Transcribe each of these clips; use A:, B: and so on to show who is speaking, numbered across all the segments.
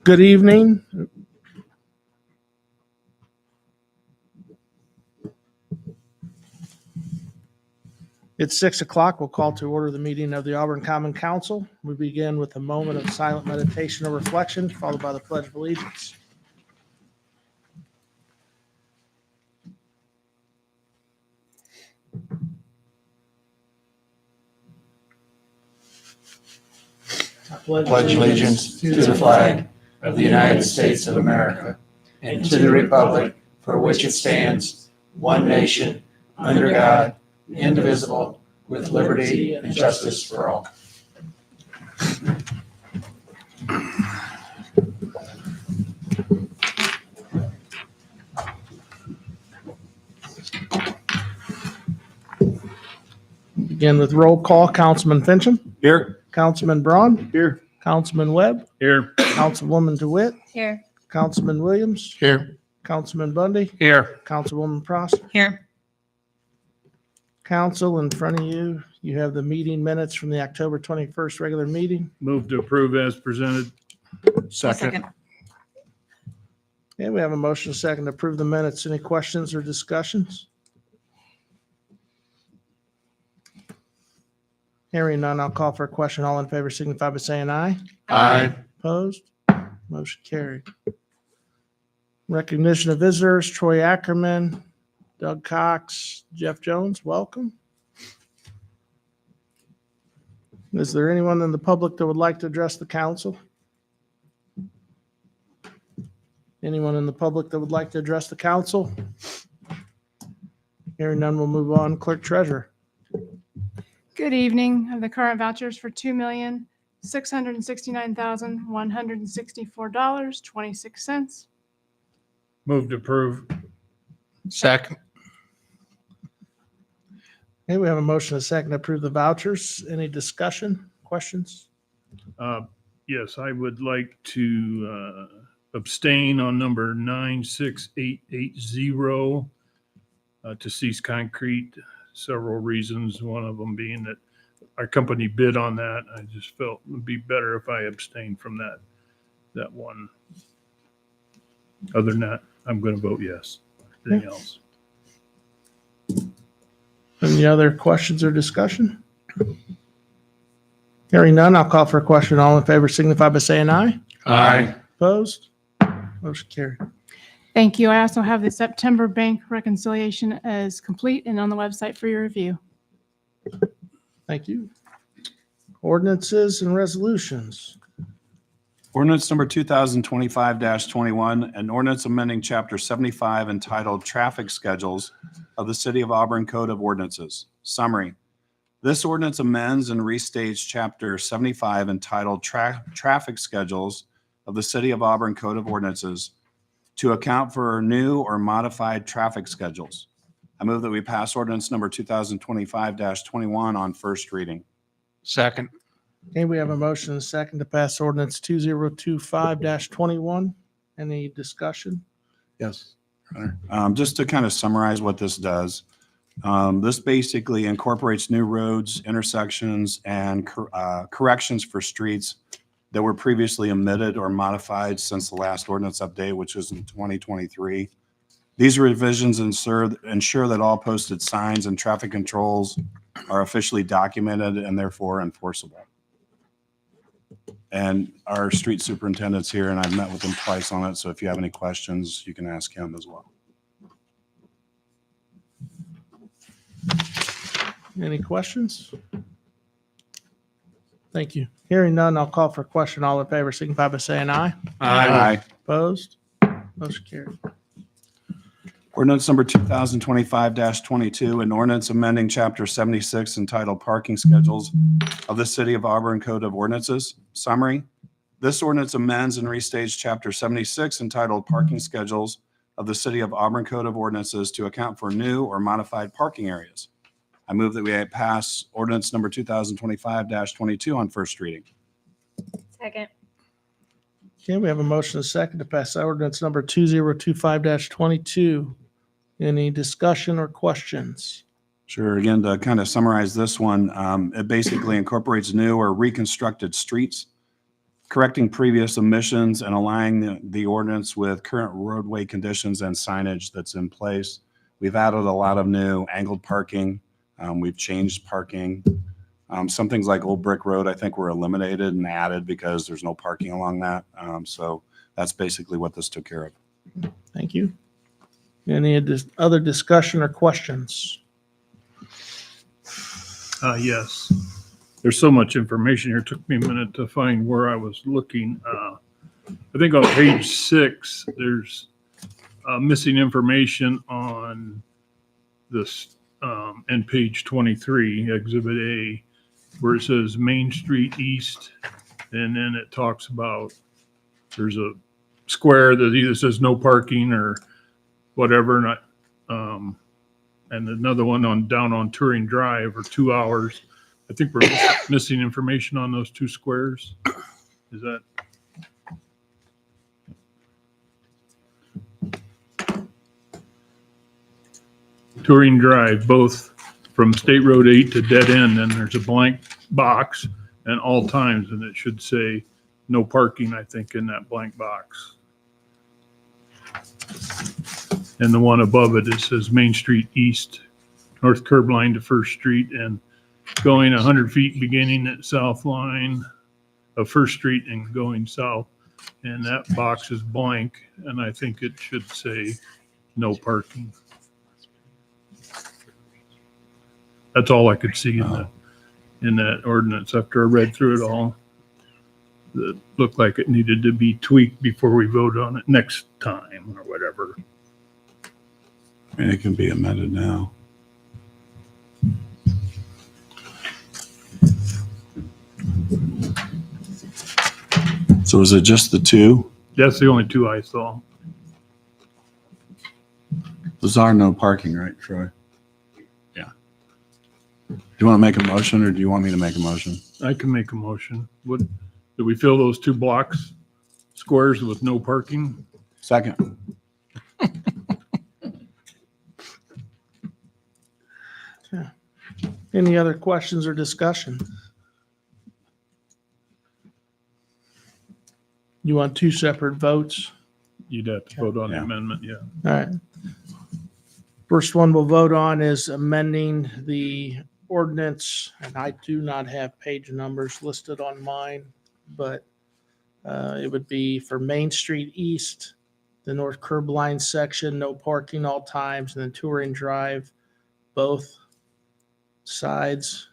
A: Good evening. It's 6 o'clock. We'll call to order the meeting of the Auburn Common Council. We begin with a moment of silent meditation or reflection, followed by the Pledge of Allegiance.
B: I pledge allegiance to the flag of the United States of America and to the republic for which it stands, one nation, under God, indivisible, with liberty and justice for all.
A: Begin with roll call. Councilman Fincham.
C: Here.
A: Councilman Braun.
C: Here.
A: Councilman Webb.
C: Here.
A: Councilwoman DeWitt.
D: Here.
A: Councilman Williams.
C: Here.
A: Councilman Bundy.
C: Here.
A: Councilwoman Prosser.
D: Here.
A: Council, in front of you, you have the meeting minutes from the October 21st regular meeting.
C: Move to approve as presented.
D: Second.
A: Okay, we have a motion second to approve the minutes. Any questions or discussions? Hearing none, I'll call for a question. All in favor signify by saying aye.
C: Aye.
A: Opposed? Motion carried. Recognition of visitors, Troy Ackerman, Doug Cox, Jeff Jones, welcome. Is there anyone in the public that would like to address the council? Anyone in the public that would like to address the council? Hearing none, we'll move on. Clerk Treasurer.
E: Good evening. I have the current vouchers for $2,669,164.26.
C: Move to approve.
B: Second.
A: Okay, we have a motion and a second to approve the vouchers. Any discussion, questions?
C: Yes, I would like to abstain on number 96880 to cease concrete. Several reasons, one of them being that our company bid on that. I just felt it would be better if I abstained from that one. Other than that, I'm going to vote yes. Anything else?
A: Any other questions or discussion? Hearing none, I'll call for a question. All in favor signify by saying aye.
C: Aye.
A: Opposed? Motion carried.
E: Thank you. I also have the September bank reconciliation as complete and on the website for your review.
A: Thank you. Ordinances and resolutions.
F: Ordinance number 2025-21, an ordinance amending Chapter 75 entitled Traffic Schedules of the City of Auburn Code of Ordinances. Summary. This ordinance amends and restates Chapter 75 entitled Traffic Schedules of the City of Auburn Code of Ordinances to account for new or modified traffic schedules. I move that we pass ordinance number 2025-21 on first reading.
B: Second.
A: Okay, we have a motion and a second to pass ordinance 2025-21. Any discussion?
F: Yes. Just to kind of summarize what this does, this basically incorporates new roads, intersections, and corrections for streets that were previously omitted or modified since the last ordinance update, which was in 2023. These revisions ensure that all posted signs and traffic controls are officially documented and therefore enforceable. And our street superintendent's here, and I've met with him twice on it, so if you have any questions, you can ask him as well.
A: Any questions? Thank you. Hearing none, I'll call for a question. All in favor signify by saying aye.
F: Aye.
A: Opposed? Motion carried.
F: Ordinance number 2025-22, an ordinance amending Chapter 76 entitled Parking Schedules of the City of Auburn Code of Ordinances. Summary. This ordinance amends and restates Chapter 76 entitled Parking Schedules of the City of Auburn Code of Ordinances to account for new or modified parking areas. I move that we pass ordinance number 2025-22 on first reading.
D: Second.
A: Okay, we have a motion and a second to pass ordinance number 2025-22. Any discussion or questions?
F: Sure. Again, to kind of summarize this one, it basically incorporates new or reconstructed streets correcting previous omissions and aligning the ordinance with current roadway conditions and signage that's in place. We've added a lot of new angled parking. We've changed parking. Some things like Old Brick Road, I think, were eliminated and added because there's no parking along that. So that's basically what this took care of.
A: Thank you. Any other discussion or questions?
C: Yes. There's so much information here. It took me a minute to find where I was looking. I think on page 6, there's missing information on this, and page 23, Exhibit A, where it says Main Street East, and then it talks about there's a square that either says no parking or whatever, and another one down on Turing Drive, or 2 hours. I think we're missing information on those 2 squares. Is that? Turing Drive, both from State Road 8 to dead end, and there's a blank box and all times, and it should say no parking, I think, in that blank box. And the one above it, it says Main Street East, north curb line to First Street, and going 100 feet beginning at south line of First Street and going south. And that box is blank, and I think it should say no parking. That's all I could see in that ordinance after I read through it all. That looked like it needed to be tweaked before we vote on it next time or whatever.
F: I mean, it can be amended now. So is it just the 2?
C: That's the only 2 I saw.
F: Those are no parking, right, Troy? Yeah. Do you want to make a motion, or do you want me to make a motion?
C: I can make a motion. Do we fill those 2 blocks, squares with no parking?
F: Second.
A: Any other questions or discussion? You want 2 separate votes?
C: You'd have to vote on the
F: Yeah.
C: amendment, yeah.
A: All right. First one we'll vote on is amending the ordinance, and I do not have page numbers listed on mine, but it would be for Main Street East, the north curb line section, no parking all times, and then Touring Drive, both sides,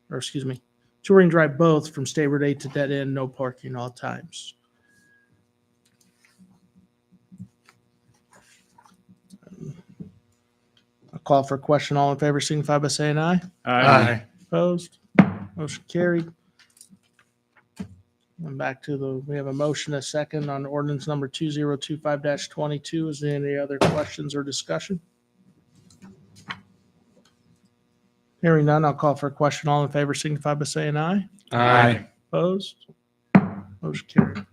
A: or excuse me, Touring Drive both from State Road 8 to dead end, no parking all times. I'll call for a question. All in favor, signify by saying aye.
B: Aye.
A: Opposed? Motion carried. And back to we have a motion, a second on ordinance number 2025-22. Is there any other questions or discussion? Hearing none, I'll call for a question. All in favor, signify by saying aye.
B: Aye.
A: Opposed? Motion carried.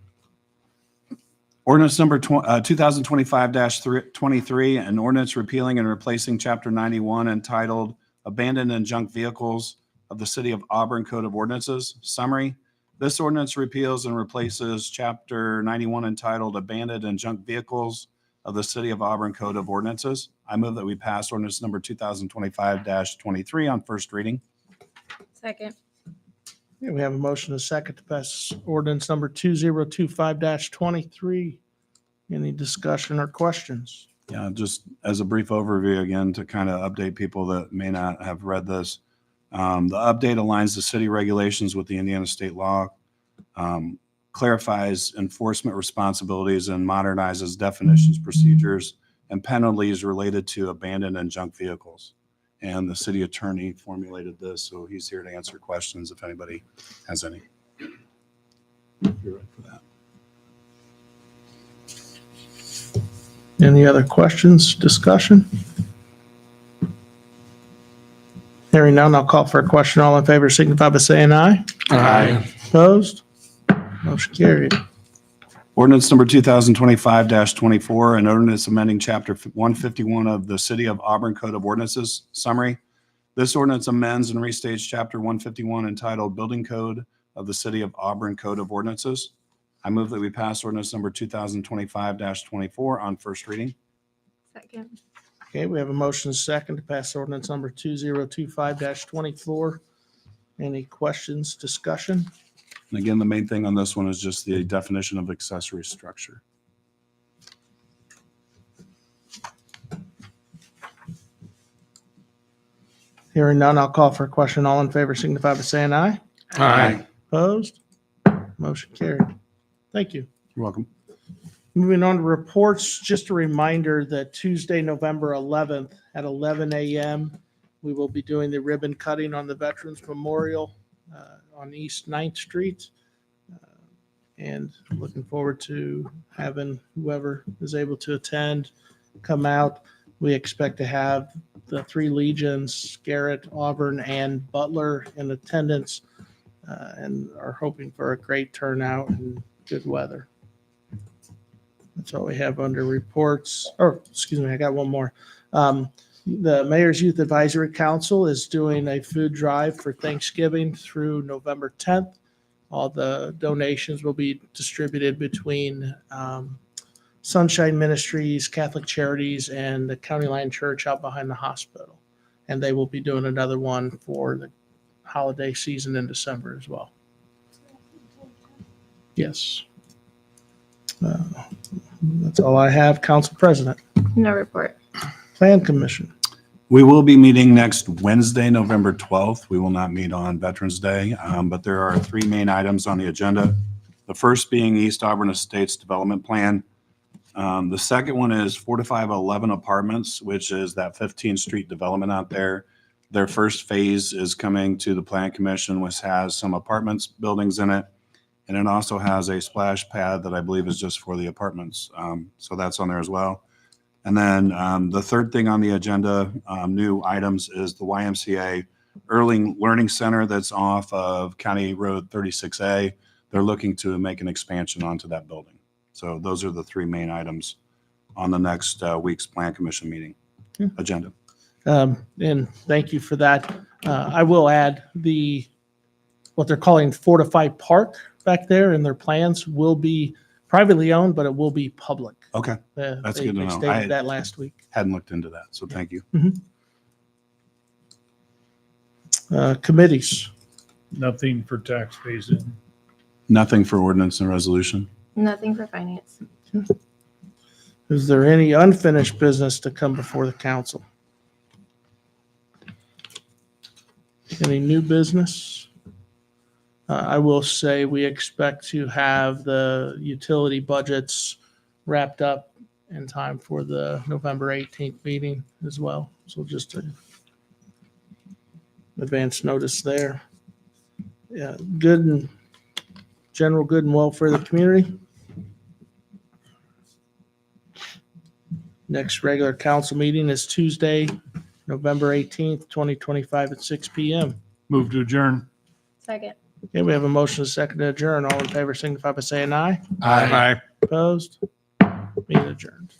F: Ordinance number 2025-23, an ordinance repealing and replacing Chapter 91 entitled Abandoned and Junk Vehicles of the City of Auburn Code of Ordinances. Summary. This ordinance repeals and replaces Chapter 91 entitled Abandoned and Junk Vehicles of the City of Auburn Code of Ordinances. I move that we pass ordinance number 2025-23 on first reading.
D: Second.
A: Okay, we have a motion, a second to pass ordinance number 2025-23. Any discussion or questions?
F: Yeah, just as a brief overview again to kind of update people that may not have read this. The update aligns the city regulations with the Indiana state law, clarifies enforcement responsibilities, and modernizes definitions, procedures, and penalties related to abandoned and junk vehicles. And the city attorney formulated this, so he's here to answer questions if anybody has any. If you're ready for that.
A: Any other questions, discussion? Hearing none, I'll call for a question. All in favor, signify by saying aye.
B: Aye.
A: Opposed? Motion carried.
F: Ordinance number 2025-24, an ordinance amending Chapter 151 of the City of Auburn Code of Ordinances. Summary. This ordinance amends and restates Chapter 151 entitled Building Code of the City of Auburn Code of Ordinances. I move that we pass ordinance number 2025-24 on first reading.
D: Second.
A: Okay, we have a motion and a second to pass ordinance number 2025-24. Any questions, discussion?
F: And again, the main thing on this one is just the definition of accessory structure.
A: Hearing none, I'll call for a question. All in favor signify by saying aye.
F: Aye.
A: Opposed? Motion carried. Thank you.
F: You're welcome.
A: Moving on to reports, just a reminder that Tuesday, November 11th at 11 a.m., we will be doing the ribbon cutting on the Veterans Memorial on East 9th Street. And looking forward to having whoever is able to attend come out. We expect to have the three legions, Garrett, Auburn, and Butler in attendance, and are hoping for a great turnout and good weather. That's all we have under reports. Oh, excuse me, I got one more. The Mayor's Youth Advisory Council is doing a food drive for Thanksgiving through November 10th. All the donations will be distributed between Sunshine Ministries, Catholic Charities, and the County Line Church out behind the hospital. And they will be doing another one for the holiday season in December as well. Yes. That's all I have. Council President.
D: No report.
A: Plan Commission.
F: We will be meeting next Wednesday, November 12th. We will not meet on Veterans Day, but there are three main items on the agenda. The first being East Auburn Estates Development Plan. The second one is 4511 Apartments, which is that 15th Street development out there. Their first phase is coming to the Plan Commission, which has some apartments buildings in it. And it also has a splash pad that I believe is just for the apartments. So that's on there as well. And then the third thing on the agenda, new items, is the YMCA Early Learning Center that's off of County Road 36A. They're looking to make an expansion onto that building. So those are the three main items on the next week's Plan Commission meeting agenda.
A: And thank you for that. I will add what they're calling Fortified Park back there, and their plans will be privately owned, but it will be public.
F: Okay, that's good to
A: They
F: know.
A: stated that last week.
F: Hadn't looked into that, so thank you.
A: Committees.
C: Nothing for tax phase-in.
F: Nothing for ordinance and resolution.
D: Nothing for finance.
A: Is there any unfinished business to come before the council? Any new business? I will say we expect to have the utility budgets wrapped up in time for the November 18th meeting as well. So just an advance notice there. Yeah, good and general good and welfare of the community. Next regular council meeting is Tuesday, November 18th, 2025 at 6 p.m.
C: Move to adjourn.
D: Second.
A: Okay, we have a motion and a second to adjourn. All in favor signify by saying aye.
C: Aye.
A: Opposed? Meeting adjourned.